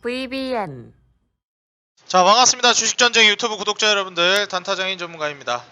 VBN. 자, 반갑습니다. 주식전쟁 유튜브 구독자 여러분들, 단타장인 전문가입니다.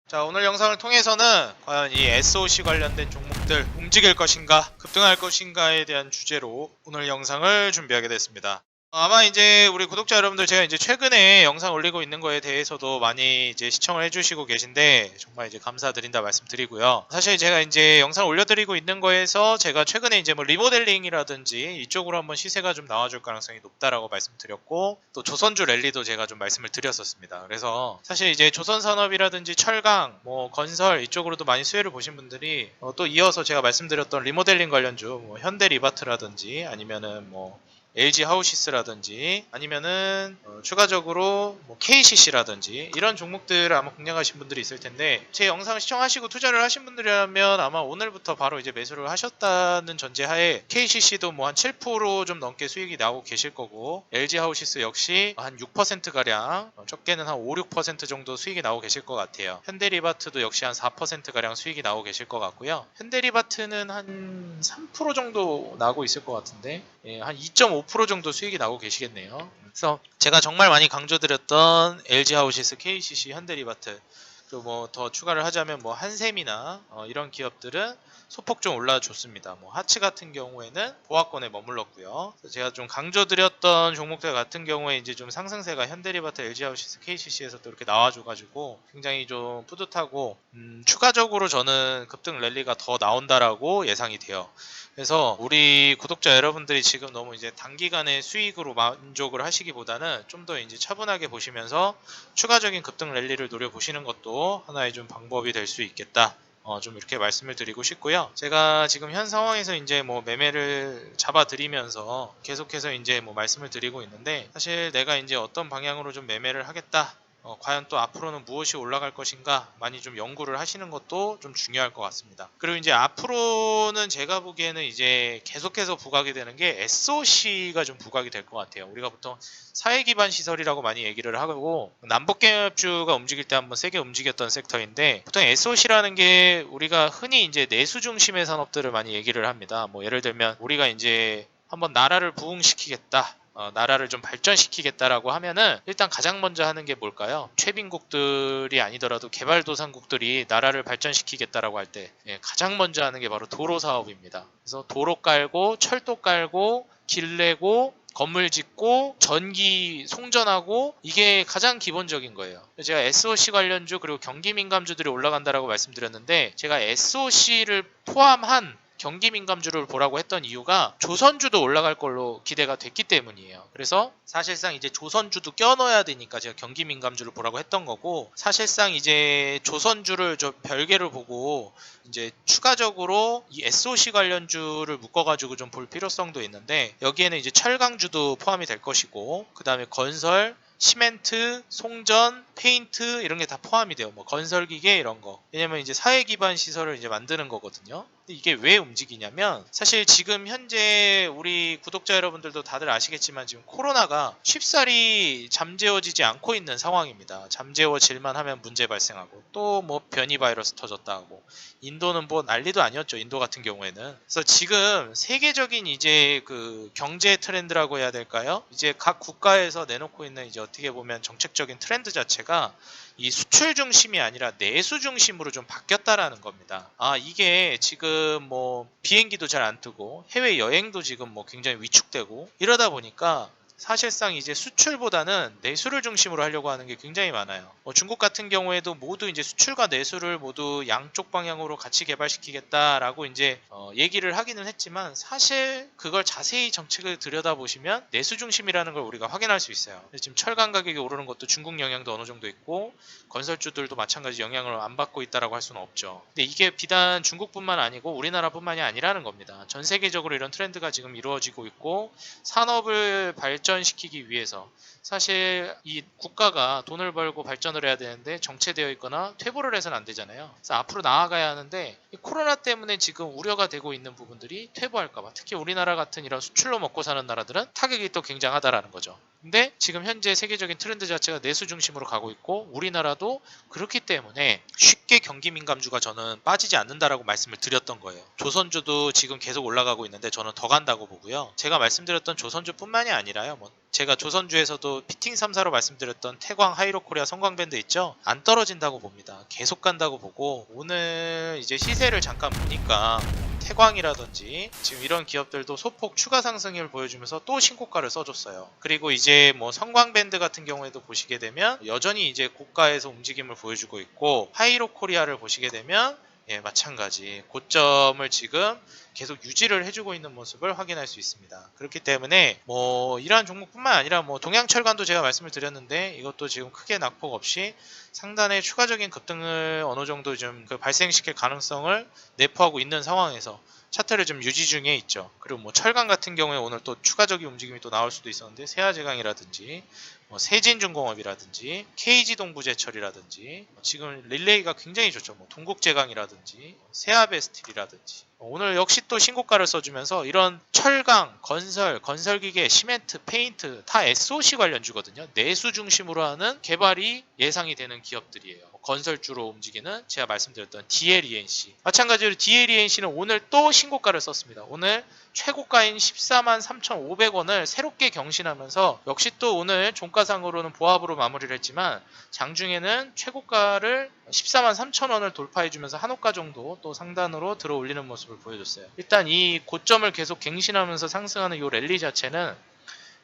자, 오늘 영상을 통해서는 과연 이 SOC 관련된 종목들 움직일 것인가, 급등할 것인가에 대한 주제로 오늘 영상을 준비하게 됐습니다. 아마 이제 우리 구독자 여러분들, 제가 이제 최근에 영상 올리고 있는 거에 대해서도 많이 이제 시청을 해주시고 계신데 정말 이제 감사드린다 말씀드리고요. 사실 제가 이제 영상 올려드리고 있는 거에서 제가 최근에 이제 뭐 리모델링이라든지 이쪽으로 한번 시세가 좀 나와줄 가능성이 높다라고 말씀드렸고, 또 조선주 랠리도 제가 좀 말씀을 드렸었습니다. 그래서 사실 이제 조선산업이라든지 철강, 뭐 건설 이쪽으로도 많이 수혜를 보신 분들이 또 이어서 제가 말씀드렸던 리모델링 관련주, 뭐 현대리바트라든지 아니면은 뭐 LG 하우시스라든지 아니면은 추가적으로 뭐 KCC라든지 이런 종목들을 아마 공략하신 분들이 있을 텐데, 제 영상을 시청하시고 투자를 하신 분들이라면 아마 오늘부터 바로 이제 매수를 하셨다는 전제하에 KCC도 뭐 한 7% 좀 넘게 수익이 나오고 계실 거고, LG 하우시스 역시 한 6% 가량, 적게는 한 5, 6% 정도 수익이 나오고 계실 것 같아요. 현대리바트도 역시 한 4% 가량 수익이 나오고 계실 것 같고요. 현대리바트는 한 3% 정도 나오고 있을 것 같은데, 예, 한 2.5% 정도 수익이 나오고 계시겠네요. 그래서 제가 정말 많이 강조드렸던 LG 하우시스, KCC, 현대리바트, 그리고 뭐 더 추가를 하자면 뭐 한샘이나 이런 기업들은 소폭 좀 올라줬습니다. 뭐 하츠 같은 경우에는 보합권에 머물렀고요. 제가 좀 강조드렸던 종목들 같은 경우에 이제 좀 상승세가 현대리바트, LG 하우시스, KCC에서 또 이렇게 나와줘가지고 굉장히 좀 뿌듯하고, 추가적으로 저는 급등 랠리가 더 나온다라고 예상이 돼요. 그래서 우리 구독자 여러분들이 지금 너무 이제 단기간의 수익으로 만족을 하시기보다는 좀 더 이제 차분하게 보시면서 추가적인 급등 랠리를 노려보시는 것도 하나의 좀 방법이 될 수 있겠다. 좀 이렇게 말씀을 드리고 싶고요. 제가 지금 현 상황에서 이제 뭐 매매를 잡아드리면서 계속해서 이제 뭐 말씀을 드리고 있는데, 사실 내가 이제 어떤 방향으로 좀 매매를 하겠다, 과연 또 앞으로는 무엇이 올라갈 것인가 많이 좀 연구를 하시는 것도 좀 중요할 것 같습니다. 그리고 이제 앞으로는 제가 보기에는 이제 계속해서 부각이 되는 게 SOC가 좀 부각이 될 것 같아요. 우리가 보통 사회 기반 시설이라고 많이 얘기를 하고, 남북경협주가 움직일 때 한번 세게 움직였던 섹터인데, 보통 SOC라는 게 우리가 흔히 이제 내수 중심의 산업들을 많이 얘기를 합니다. 뭐 예를 들면 우리가 이제 한번 나라를 부흥시키겠다, 나라를 좀 발전시키겠다라고 하면은 일단 가장 먼저 하는 게 뭘까요? 최빈국들이 아니더라도 개발도상국들이 나라를 발전시키겠다라고 할 때 가장 먼저 하는 게 바로 도로 사업입니다. 그래서 도로 깔고 철도 깔고 길 내고 건물 짓고 전기 송전하고, 이게 가장 기본적인 거예요. 제가 SOC 관련주 그리고 경기 민감주들이 올라간다라고 말씀드렸는데, 제가 SOC를 포함한 경기 민감주를 보라고 했던 이유가 조선주도 올라갈 걸로 기대가 됐기 때문이에요. 그래서 사실상 이제 조선주도 껴넣어야 되니까 제가 경기 민감주를 보라고 했던 거고, 사실상 이제 조선주를 저 별개로 보고 이제 추가적으로 이 SOC 관련주를 묶어가지고 좀 볼 필요성도 있는데, 여기에는 이제 철강주도 포함이 될 것이고, 그 다음에 건설, 시멘트, 송전, 페인트 이런 게 다 포함이 돼요. 뭐 건설기계 이런 거. 왜냐면 이제 사회 기반 시설을 이제 만드는 거거든요. 근데 이게 왜 움직이냐면, 사실 지금 현재 우리 구독자 여러분들도 다들 아시겠지만 지금 코로나가 쉽사리 잠재워지지 않고 있는 상황입니다. 잠재워질만 하면 문제 발생하고, 또 뭐 변이 바이러스 터졌다 하고, 인도는 뭐 난리도 아니었죠. 인도 같은 경우에는. 그래서 지금 세계적인 이제 그 경제 트렌드라고 해야 될까요? 이제 각 국가에서 내놓고 있는 이제 어떻게 보면 정책적인 트렌드 자체가 이 수출 중심이 아니라 내수 중심으로 좀 바뀌었다라는 겁니다. 이게 지금 뭐 비행기도 잘 안 뜨고 해외 여행도 지금 뭐 굉장히 위축되고 이러다 보니까 사실상 이제 수출보다는 내수를 중심으로 하려고 하는 게 굉장히 많아요. 중국 같은 경우에도 모두 이제 수출과 내수를 모두 양쪽 방향으로 같이 개발시키겠다라고 이제 얘기를 하기는 했지만, 사실 그걸 자세히 정책을 들여다보시면 내수 중심이라는 걸 우리가 확인할 수 있어요. 지금 철강 가격이 오르는 것도 중국 영향도 어느 정도 있고, 건설주들도 마찬가지 영향을 안 받고 있다라고 할 수는 없죠. 근데 이게 비단 중국뿐만 아니고 우리나라뿐만이 아니라는 겁니다. 전 세계적으로 이런 트렌드가 지금 이루어지고 있고, 산업을 발전시키기 위해서 사실 이 국가가 돈을 벌고 발전을 해야 되는데 정체되어 있거나 퇴보를 해서는 안 되잖아요. 그래서 앞으로 나아가야 하는데 이 코로나 때문에 지금 우려가 되고 있는 부분들이 퇴보할까봐, 특히 우리나라 같은 이런 수출로 먹고 사는 나라들은 타격이 또 굉장하다라는 거죠. 근데 지금 현재 세계적인 트렌드 자체가 내수 중심으로 가고 있고 우리나라도 그렇기 때문에 쉽게 경기 민감주가 저는 빠지지 않는다라고 말씀을 드렸던 거예요. 조선주도 지금 계속 올라가고 있는데 저는 더 간다고 보고요. 제가 말씀드렸던 조선주뿐만이 아니라요. 제가 조선주에서도 피팅 3사로 말씀드렸던 태광, 하이로코리아, 성광밴드 있죠? 안 떨어진다고 봅니다. 계속 간다고 보고, 오늘 이제 시세를 잠깐 보니까 태광이라든지 지금 이런 기업들도 소폭 추가 상승률을 보여주면서 또 신고가를 써줬어요. 그리고 이제 성광밴드 같은 경우에도 보시게 되면 여전히 이제 고가에서 움직임을 보여주고 있고, 하이로코리아를 보시게 되면 마찬가지 고점을 지금 계속 유지를 해주고 있는 모습을 확인할 수 있습니다. 그렇기 때문에 이러한 종목뿐만 아니라 동양철강도 제가 말씀을 드렸는데 이것도 지금 크게 낙폭 없이 상단의 추가적인 급등을 어느 정도 좀 발생시킬 가능성을 내포하고 있는 상황에서 차트를 좀 유지 중에 있죠. 그리고 철강 같은 경우에 오늘 또 추가적인 움직임이 또 나올 수도 있었는데 세아제강이라든지 세진중공업이라든지 KG동부제철이라든지 지금 릴레이가 굉장히 좋죠. 동국제강이라든지 세아베스틸이라든지 오늘 역시 또 신고가를 써주면서 이런 철강, 건설, 건설기계, 시멘트, 페인트 다 SOC 관련주거든요. 내수 중심으로 하는 개발이 예상이 되는 기업들이에요. 건설주로 움직이는 제가 말씀드렸던 DLENC 마찬가지로 DLENC는 오늘 또 신고가를 썼습니다. 오늘 최고가인 143,500원을 새롭게 경신하면서 역시 또 오늘 종가상으로는 보합으로 마무리를 했지만 장중에는 최고가를 143,000원을 돌파해주면서 한호가 정도 또 상단으로 들어 올리는 모습을 보여줬어요. 일단 이 고점을 계속 갱신하면서 상승하는 이 랠리 자체는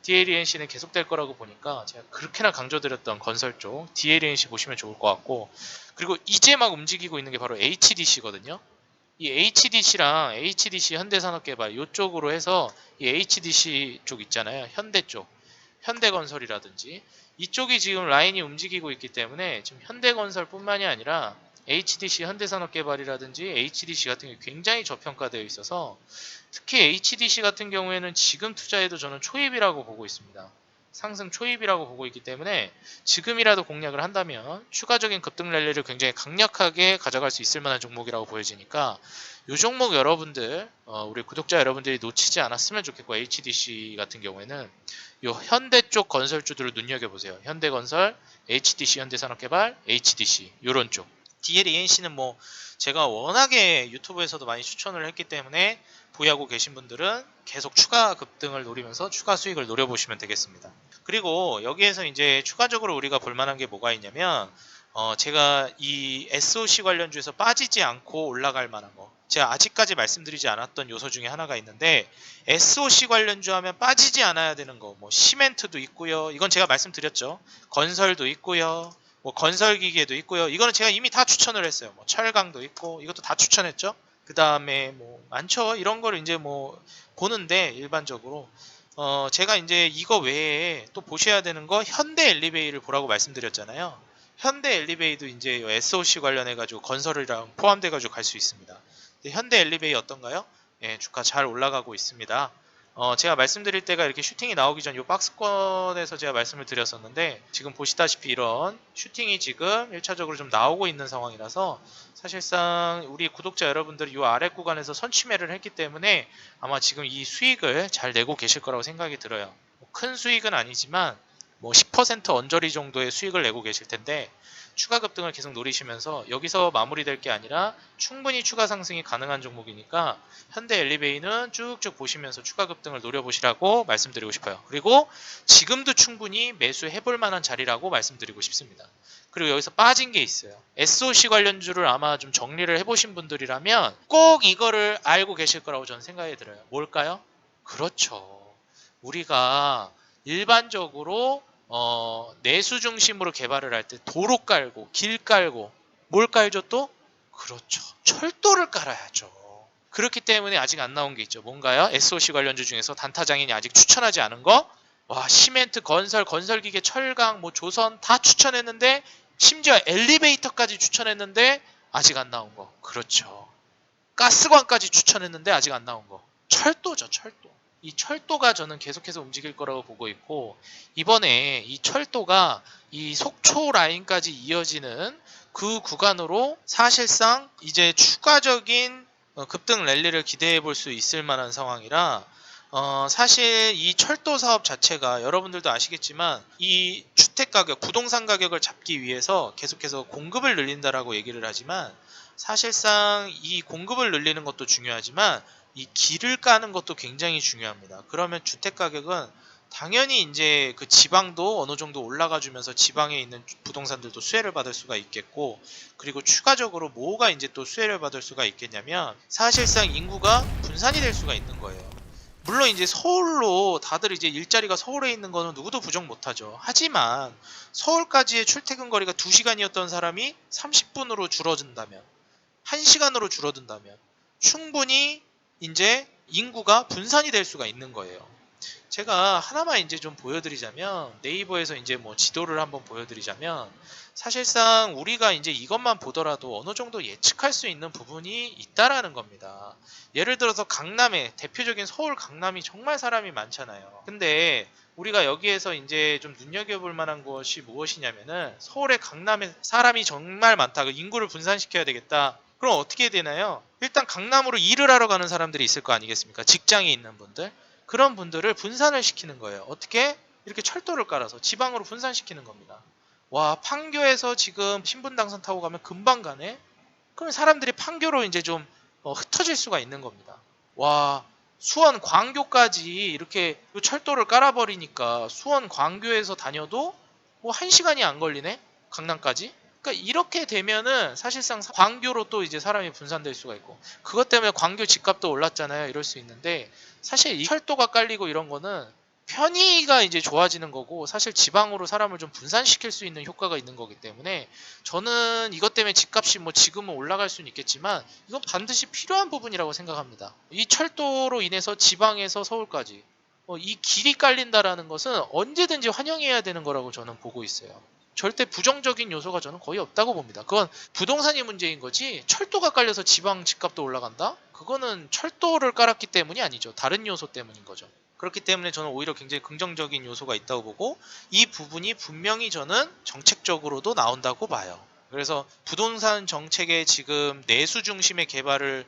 DLENC는 계속될 거라고 보니까 제가 그렇게나 강조드렸던 건설 쪽 DLENC 보시면 좋을 것 같고, 그리고 이제 막 움직이고 있는 게 바로 HDC거든요. 이 HDC랑 HDC 현대산업개발 이쪽으로 해서 이 HDC 쪽 있잖아요. 현대 쪽, 현대건설이라든지 이쪽이 지금 라인이 움직이고 있기 때문에 지금 현대건설뿐만이 아니라 HDC 현대산업개발이라든지 HDC 같은 게 굉장히 저평가되어 있어서 특히 HDC 같은 경우에는 지금 투자해도 저는 초입이라고 보고 있습니다. 상승 초입이라고 보고 있기 때문에 지금이라도 공략을 한다면 추가적인 급등 랠리를 굉장히 강력하게 가져갈 수 있을 만한 종목이라고 보여지니까 이 종목 여러분들 우리 구독자 여러분들이 놓치지 않았으면 좋겠고, HDC 같은 경우에는 이 현대 쪽 건설주들을 눈여겨보세요. 현대건설, HDC 현대산업개발, HDC 이런 쪽. DLENC는 제가 워낙에 유튜브에서도 많이 추천을 했기 때문에 보유하고 계신 분들은 계속 추가 급등을 노리면서 추가 수익을 노려보시면 되겠습니다. 그리고 여기에서 이제 추가적으로 우리가 볼만한 게 뭐가 있냐면 제가 이 SOC 관련주에서 빠지지 않고 올라갈 만한 거, 제가 아직까지 말씀드리지 않았던 요소 중에 하나가 있는데 SOC 관련주 하면 빠지지 않아야 되는 거, 시멘트도 있고요. 이건 제가 말씀드렸죠. 건설도 있고요. 건설기계도 있고요. 이거는 제가 이미 다 추천을 했어요. 철강도 있고 이것도 다 추천했죠. 그 다음에 많죠. 이런 거를 이제 보는데 일반적으로 제가 이제 이거 외에 또 보셔야 되는 거 현대 엘리베이를 보라고 말씀드렸잖아요. 현대 엘리베이도 이제 SOC 관련해 가지고 건설이랑 포함돼 가지고 갈 수 있습니다. 현대 엘리베이 어떤가요? 주가 잘 올라가고 있습니다. 제가 말씀드릴 때가 이렇게 슈팅이 나오기 전 이 박스권에서 제가 말씀을 드렸었는데 지금 보시다시피 이런 슈팅이 지금 1차적으로 좀 나오고 있는 상황이라서 사실상 우리 구독자 여러분들이 이 아래 구간에서 선취매를 했기 때문에 아마 지금 이 수익을 잘 내고 계실 거라고 생각이 들어요. 큰 수익은 아니지만 10% 언저리 정도의 수익을 내고 계실 텐데 추가 급등을 계속 노리시면서 여기서 마무리될 게 아니라 충분히 추가 상승이 가능한 종목이니까 현대 엘리베이는 쭉쭉 보시면서 추가 급등을 노려보시라고 말씀드리고 싶어요. 그리고 지금도 충분히 매수해볼 만한 자리라고 말씀드리고 싶습니다. 그리고 여기서 빠진 게 있어요. SOC 관련주를 아마 좀 정리를 해보신 분들이라면 꼭 이거를 알고 계실 거라고 저는 생각이 들어요. 뭘까요? 그렇죠. 우리가 일반적으로 내수 중심으로 개발을 할 때 도로 깔고 길 깔고 뭘 깔죠 또? 그렇죠. 철도를 깔아야죠. 그렇기 때문에 아직 안 나온 게 있죠. 뭔가요? SOC 관련주 중에서 단타장인이 아직 추천하지 않은 거? 시멘트, 건설, 건설기계, 철강, 조선 다 추천했는데 심지어 엘리베이터까지 추천했는데 아직 안 나온 거. 그렇죠. 가스관까지 추천했는데 아직 안 나온 거. 철도죠, 철도. 이 철도가 저는 계속해서 움직일 거라고 보고 있고, 이번에 이 철도가 이 속초 라인까지 이어지는 그 구간으로 사실상 이제 추가적인 급등 랠리를 기대해 볼 수 있을 만한 상황이라, 사실 이 철도 사업 자체가 여러분들도 아시겠지만 이 주택 가격, 부동산 가격을 잡기 위해서 계속해서 공급을 늘린다라고 얘기를 하지만, 사실상 이 공급을 늘리는 것도 중요하지만 이 길을 까는 것도 굉장히 중요합니다. 그러면 주택 가격은 당연히 이제 그 지방도 어느 정도 올라가 주면서 지방에 있는 부동산들도 수혜를 받을 수가 있겠고, 그리고 추가적으로 뭐가 이제 또 수혜를 받을 수가 있겠냐면, 사실상 인구가 분산이 될 수가 있는 거예요. 물론 이제 서울로 다들 이제 일자리가 서울에 있는 거는 누구도 부정 못하죠. 하지만 서울까지의 출퇴근 거리가 2시간이었던 사람이 30분으로 줄어든다면, 1시간으로 줄어든다면 충분히 이제 인구가 분산이 될 수가 있는 거예요. 제가 하나만 이제 좀 보여드리자면, 네이버에서 이제 뭐 지도를 한번 보여드리자면, 사실상 우리가 이제 이것만 보더라도 어느 정도 예측할 수 있는 부분이 있다라는 겁니다. 예를 들어서 강남에, 대표적인 서울 강남이 정말 사람이 많잖아요. 근데 우리가 여기에서 이제 좀 눈여겨볼 만한 것이 무엇이냐면은, 서울의 강남에 사람이 정말 많다, 그 인구를 분산시켜야 되겠다. 그럼 어떻게 되나요? 일단 강남으로 일을 하러 가는 사람들이 있을 거 아니겠습니까? 직장에 있는 분들. 그런 분들을 분산을 시키는 거예요. 어떻게? 이렇게 철도를 깔아서 지방으로 분산시키는 겁니다. 와, 판교에서 지금 신분당선 타고 가면 금방 가네? 그럼 사람들이 판교로 이제 좀 흩어질 수가 있는 겁니다. 와, 수원, 광교까지 이렇게 철도를 깔아버리니까 수원, 광교에서 다녀도 뭐 1시간이 안 걸리네? 강남까지? 그러니까 이렇게 되면은 사실상 광교로 또 이제 사람이 분산될 수가 있고, 그것 때문에 광교 집값도 올랐잖아요. 이럴 수 있는데, 사실 이 철도가 깔리고 이런 거는 편의가 이제 좋아지는 거고, 사실 지방으로 사람을 좀 분산시킬 수 있는 효과가 있는 거기 때문에, 저는 이것 때문에 집값이 뭐 지금은 올라갈 수는 있겠지만 이건 반드시 필요한 부분이라고 생각합니다. 이 철도로 인해서 지방에서 서울까지 이 길이 깔린다라는 것은 언제든지 환영해야 되는 거라고 저는 보고 있어요. 절대 부정적인 요소가 저는 거의 없다고 봅니다. 그건 부동산이 문제인 거지, 철도가 깔려서 지방 집값도 올라간다? 그거는 철도를 깔았기 때문이 아니죠. 다른 요소 때문인 거죠. 그렇기 때문에 저는 오히려 굉장히 긍정적인 요소가 있다고 보고, 이 부분이 분명히 저는 정책적으로도 나온다고 봐요. 그래서 부동산 정책의 지금 내수 중심의 개발을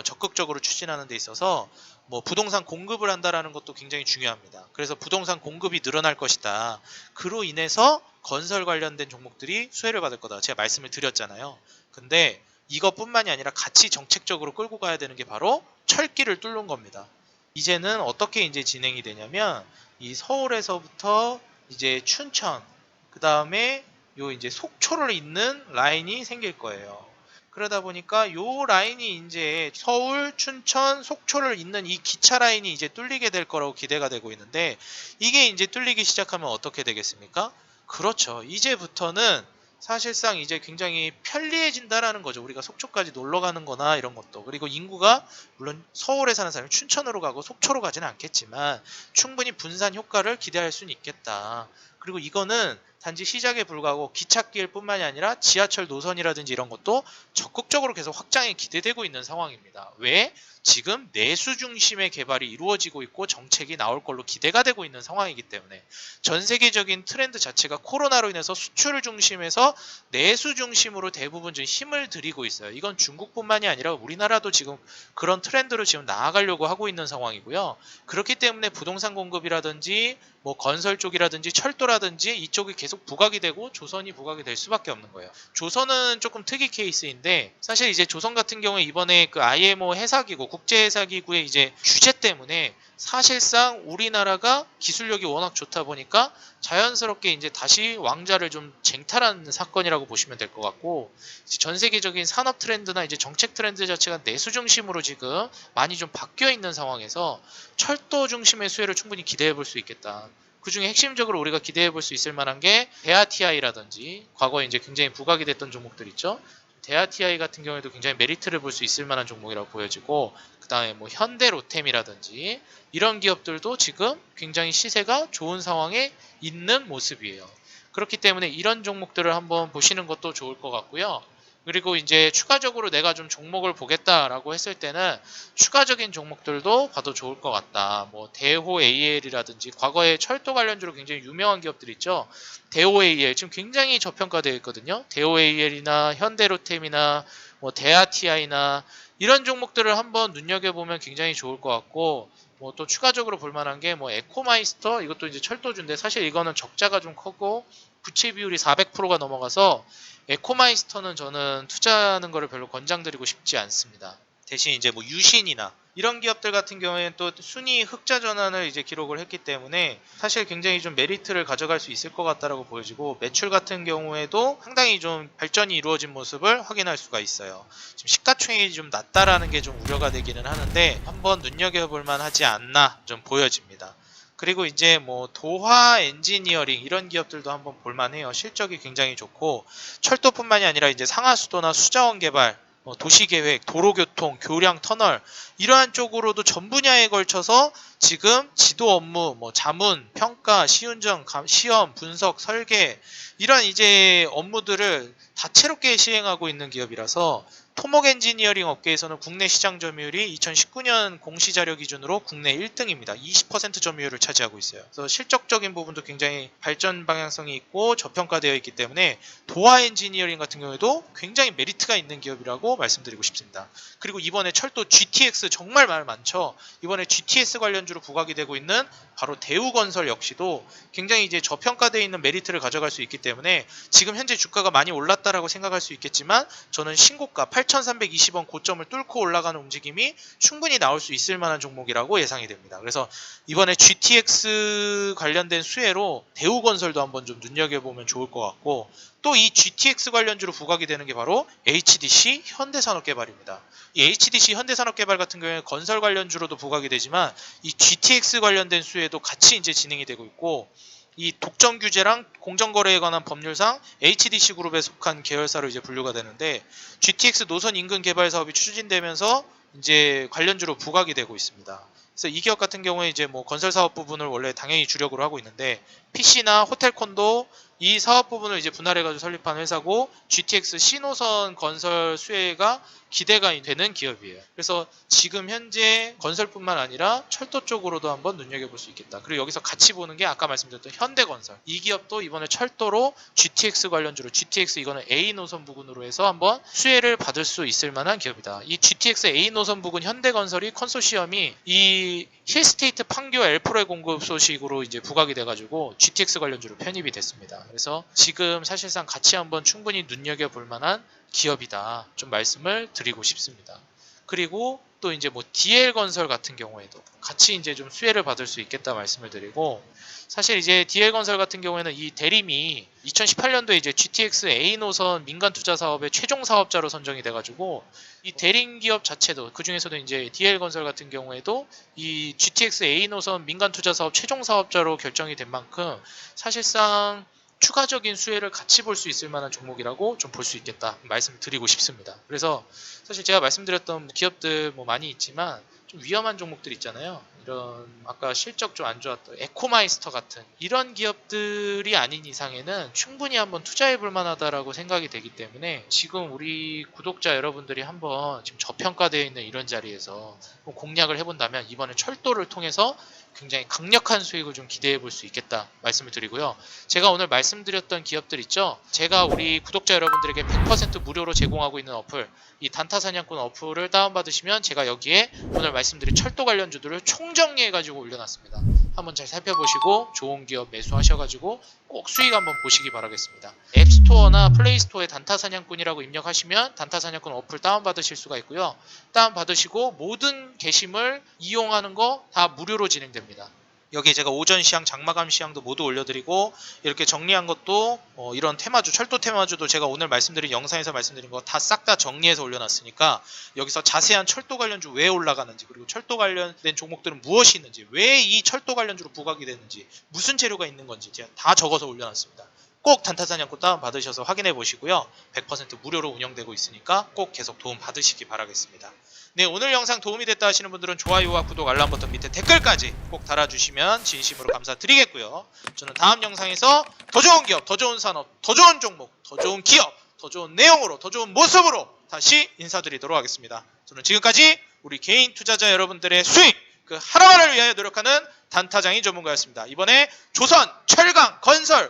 적극적으로 추진하는 데 있어서 뭐 부동산 공급을 한다라는 것도 굉장히 중요합니다. 그래서 부동산 공급이 늘어날 것이다. 그로 인해서 건설 관련된 종목들이 수혜를 받을 거다. 제가 말씀을 드렸잖아요. 근데 이것뿐만이 아니라 같이 정책적으로 끌고 가야 되는 게 바로 철길을 뚫는 겁니다. 이제는 어떻게 이제 진행이 되냐면, 이 서울에서부터 이제 춘천, 그 다음에 요 이제 속초를 잇는 라인이 생길 거예요. 그러다 보니까 요 라인이 이제 서울, 춘천, 속초를 잇는 이 기차 라인이 이제 뚫리게 될 거라고 기대가 되고 있는데, 이게 이제 뚫리기 시작하면 어떻게 되겠습니까? 그렇죠. 이제부터는 사실상 이제 굉장히 편리해진다라는 거죠. 우리가 속초까지 놀러 가는 거나 이런 것도. 그리고 인구가 물론 서울에 사는 사람이 춘천으로 가고 속초로 가지는 않겠지만 충분히 분산 효과를 기대할 수는 있겠다. 그리고 이거는 단지 시작에 불과하고 기찻길 뿐만이 아니라 지하철 노선이라든지 이런 것도 적극적으로 계속 확장이 기대되고 있는 상황입니다. 왜? 지금 내수 중심의 개발이 이루어지고 있고 정책이 나올 걸로 기대가 되고 있는 상황이기 때문에, 전 세계적인 트렌드 자체가 코로나로 인해서 수출을 중심에서 내수 중심으로 대부분 좀 힘을 들이고 있어요. 이건 중국뿐만이 아니라 우리나라도 지금 그런 트렌드로 지금 나아가려고 하고 있는 상황이고요. 그렇기 때문에 부동산 공급이라든지 뭐 건설 쪽이라든지 철도라든지 이쪽이 계속 부각이 되고 조선이 부각이 될 수밖에 없는 거예요. 조선은 조금 특이 케이스인데, 사실 이제 조선 같은 경우에 이번에 그 IMO 해사기구, 국제해사기구의 이제 규제 때문에 사실상 우리나라가 기술력이 워낙 좋다 보니까 자연스럽게 이제 다시 왕자를 좀 쟁탈한 사건이라고 보시면 될 것 같고, 전 세계적인 산업 트렌드나 이제 정책 트렌드 자체가 내수 중심으로 지금 많이 좀 바뀌어 있는 상황에서 철도 중심의 수혜를 충분히 기대해 볼 수 있겠다. 그 중에 핵심적으로 우리가 기대해 볼 수 있을 만한 게 대하TI라든지 과거에 이제 굉장히 부각이 됐던 종목들 있죠. 대하TI 같은 경우에도 굉장히 메리트를 볼 수 있을 만한 종목이라고 보여지고, 그 다음에 뭐 현대로템이라든지 이런 기업들도 지금 굉장히 시세가 좋은 상황에 있는 모습이에요. 그렇기 때문에 이런 종목들을 한번 보시는 것도 좋을 것 같고요. 그리고 이제 추가적으로 내가 좀 종목을 보겠다라고 했을 때는 추가적인 종목들도 봐도 좋을 것 같다. 뭐 대호 AL이라든지 과거에 철도 관련주로 굉장히 유명한 기업들 있죠. 대호 AL 지금 굉장히 저평가되어 있거든요. 대호 AL이나 현대로템이나 뭐 대아TI나 이런 종목들을 한번 눈여겨보면 굉장히 좋을 것 같고, 뭐 또 추가적으로 볼만한 게 뭐 에코마이스터, 이것도 이제 철도주인데 사실 이거는 적자가 좀 크고 부채 비율이 400%가 넘어가서 에코마이스터는 저는 투자하는 거를 별로 권장드리고 싶지 않습니다. 대신 이제 뭐 유신이나 이런 기업들 같은 경우에는 또 순위 흑자 전환을 이제 기록을 했기 때문에 사실 굉장히 좀 메리트를 가져갈 수 있을 것 같다라고 보여지고, 매출 같은 경우에도 상당히 좀 발전이 이루어진 모습을 확인할 수가 있어요. 지금 시가총액이 좀 낮다라는 게 좀 우려가 되기는 하는데 한번 눈여겨볼 만하지 않나 좀 보여집니다. 그리고 이제 뭐 도화 엔지니어링 이런 기업들도 한번 볼만해요. 실적이 굉장히 좋고, 철도뿐만이 아니라 이제 상하수도나 수자원 개발, 도시계획, 도로교통, 교량, 터널 이러한 쪽으로도 전 분야에 걸쳐서 지금 지도 업무, 뭐 자문, 평가, 시운전, 시험, 분석, 설계 이런 이제 업무들을 다채롭게 시행하고 있는 기업이라서 토목 엔지니어링 업계에서는 국내 시장 점유율이 2019년 공시자료 기준으로 국내 1등입니다. 20% 점유율을 차지하고 있어요. 그래서 실적적인 부분도 굉장히 발전 방향성이 있고 저평가되어 있기 때문에 도화 엔지니어링 같은 경우에도 굉장히 메리트가 있는 기업이라고 말씀드리고 싶습니다. 그리고 이번에 철도 GTX 정말 말 많죠. 이번에 GTX 관련주로 부각이 되고 있는 바로 대우건설 역시도 굉장히 이제 저평가되어 있는 메리트를 가져갈 수 있기 때문에 지금 현재 주가가 많이 올랐다라고 생각할 수 있겠지만, 저는 신고가 8,320원 고점을 뚫고 올라가는 움직임이 충분히 나올 수 있을 만한 종목이라고 예상이 됩니다. 그래서 이번에 GTX 관련된 수혜로 대우건설도 한번 좀 눈여겨보면 좋을 것 같고, 또 이 GTX 관련주로 부각이 되는 게 바로 HDC 현대산업개발입니다. 이 HDC 현대산업개발 같은 경우에는 건설 관련주로도 부각이 되지만 이 GTX 관련된 수혜도 같이 이제 진행이 되고 있고, 이 독점 규제랑 공정거래에 관한 법률상 HDC 그룹에 속한 계열사로 이제 분류가 되는데, GTX 노선 인근 개발 사업이 추진되면서 이제 관련주로 부각이 되고 있습니다. 그래서 이 기업 같은 경우에 이제 뭐 건설 사업 부분을 원래 당연히 주력으로 하고 있는데, PC나 호텔 콘도 이 사업 부분을 이제 분할해가지고 설립한 회사고, GTX 신호선 건설 수혜가 기대가 되는 기업이에요. 그래서 지금 현재 건설뿐만 아니라 철도 쪽으로도 한번 눈여겨볼 수 있겠다. 그리고 여기서 같이 보는 게 아까 말씀드렸던 현대건설, 이 기업도 이번에 철도로 GTX 관련주로, GTX 이거는 A 노선 부근으로 해서 한번 수혜를 받을 수 있을 만한 기업이다. 이 GTX A 노선 부근 현대건설이 컨소시엄이 이 힐스테이트 판교 L-프로의 공급 소식으로 이제 부각이 돼가지고 GTX 관련주로 편입이 됐습니다. 그래서 지금 사실상 같이 한번 충분히 눈여겨볼 만한 기업이다, 좀 말씀을 드리고 싶습니다. 그리고 또 이제 뭐 DL건설 같은 경우에도 같이 이제 좀 수혜를 받을 수 있겠다 말씀을 드리고, 사실 이제 DL건설 같은 경우에는 이 대림이 2018년도에 이제 GTX A 노선 민간 투자 사업의 최종 사업자로 선정이 돼가지고, 이 대림 기업 자체도 그 중에서도 이제 DL건설 같은 경우에도 이 GTX A 노선 민간 투자 사업 최종 사업자로 결정이 된 만큼 사실상 추가적인 수혜를 같이 볼 수 있을 만한 종목이라고 좀 볼 수 있겠다 말씀드리고 싶습니다. 그래서 사실 제가 말씀드렸던 기업들 뭐 많이 있지만 좀 위험한 종목들 있잖아요. 이런 아까 실적 좀 안 좋았던 에코마이스터 같은 이런 기업들이 아닌 이상에는 충분히 한번 투자해 볼 만하다라고 생각이 되기 때문에, 지금 우리 구독자 여러분들이 한번 지금 저평가되어 있는 이런 자리에서 공략을 해본다면 이번에 철도를 통해서 굉장히 강력한 수익을 좀 기대해 볼 수 있겠다 말씀을 드리고요. 제가 오늘 말씀드렸던 기업들 있죠. 제가 우리 구독자 여러분들에게 100% 무료로 제공하고 있는 어플, 이 단타사냥꾼 어플을 다운받으시면 제가 여기에 오늘 말씀드린 철도 관련주들을 총정리해가지고 올려놨습니다. 한번 잘 살펴보시고 좋은 기업 매수하셔가지고 꼭 수익 한번 보시기 바라겠습니다. 앱스토어나 플레이스토어에 단타사냥꾼이라고 입력하시면 단타사냥꾼 어플 다운받으실 수가 있고요. 다운받으시고 모든 게시물 이용하는 거 다 무료로 진행됩니다. 여기에 제가 오전 시향, 장마감 시향도 모두 올려드리고, 이렇게 정리한 것도 이런 테마주, 철도 테마주도 제가 오늘 말씀드린 영상에서 말씀드린 거 다 싹 다 정리해서 올려놨으니까 여기서 자세한 철도 관련주 왜 올라가는지, 그리고 철도 관련된 종목들은 무엇이 있는지, 왜 이 철도 관련주로 부각이 되는지, 무슨 재료가 있는 건지 제가 다 적어서 올려놨습니다. 꼭 단타사냥꾼 다운 받으셔서 확인해 보시고요. 100% 무료로 운영되고 있으니까 꼭 계속 도움 받으시기 바라겠습니다. 네, 오늘 영상 도움이 됐다 하시는 분들은 좋아요와 구독, 알람 버튼 밑에 댓글까지 꼭 달아주시면 진심으로 감사드리겠고요. 저는 다음 영상에서 더 좋은 기업, 더 좋은 산업, 더 좋은 종목, 더 좋은 기업 더 좋은 내용으로, 더 좋은 모습으로 다시 인사드리도록 하겠습니다. 저는 지금까지 우리 개인 투자자 여러분들의 수익 그 하나만을 위하여 노력하는 단타장인 전문가였습니다. 이번에 조선, 철강,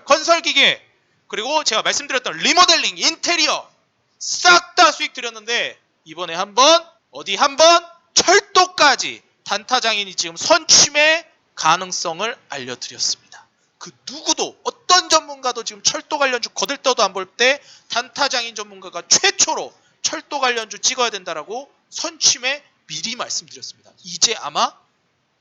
건설기계 그리고 제가 말씀드렸던 리모델링, 인테리어 싹 다 수익 드렸는데 이번에 한번 철도까지 단타장인이 지금 선취매 가능성을 알려드렸습니다. 그 누구도 어떤 전문가도 지금 철도 관련주 거들떠도 안 볼 때 단타장인 전문가가 최초로 철도 관련주 찍어야 된다라고 선취매 미리 말씀드렸습니다. 이제 아마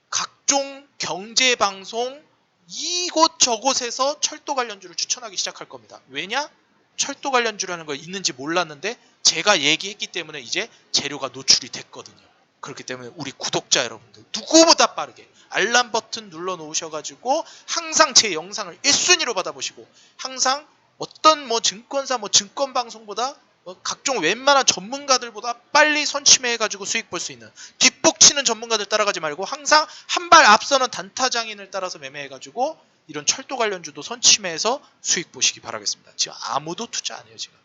각종 경제방송 이곳저곳에서 철도 관련주를 추천하기 시작할 겁니다. 왜냐? 철도 관련주라는 거 있는지 몰랐는데 제가 얘기했기 때문에 이제 재료가 노출이 됐거든요. 그렇기 때문에 우리 구독자 여러분들 누구보다 빠르게 알람 버튼 눌러 놓으셔가지고 항상 제 영상을 1순위로 받아보시고 항상 어떤 증권사 증권방송보다 각종 웬만한 전문가들보다 빨리 선취매해가지고 수익 볼 수 있는 뒷북치는 전문가들 따라가지 말고 항상 한 발 앞서는 단타장인을 따라서 매매해가지고 이런 철도 관련주도 선취매해서 수익 보시기 바라겠습니다. 지금 아무도 투자 안 해요. 지금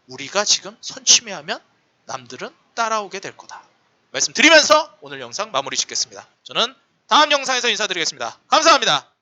우리가 지금 선취매하면 남들은 따라오게 될 거다 말씀드리면서 오늘 영상 마무리 짓겠습니다. 저는 다음 영상에서 인사드리겠습니다. 감사합니다.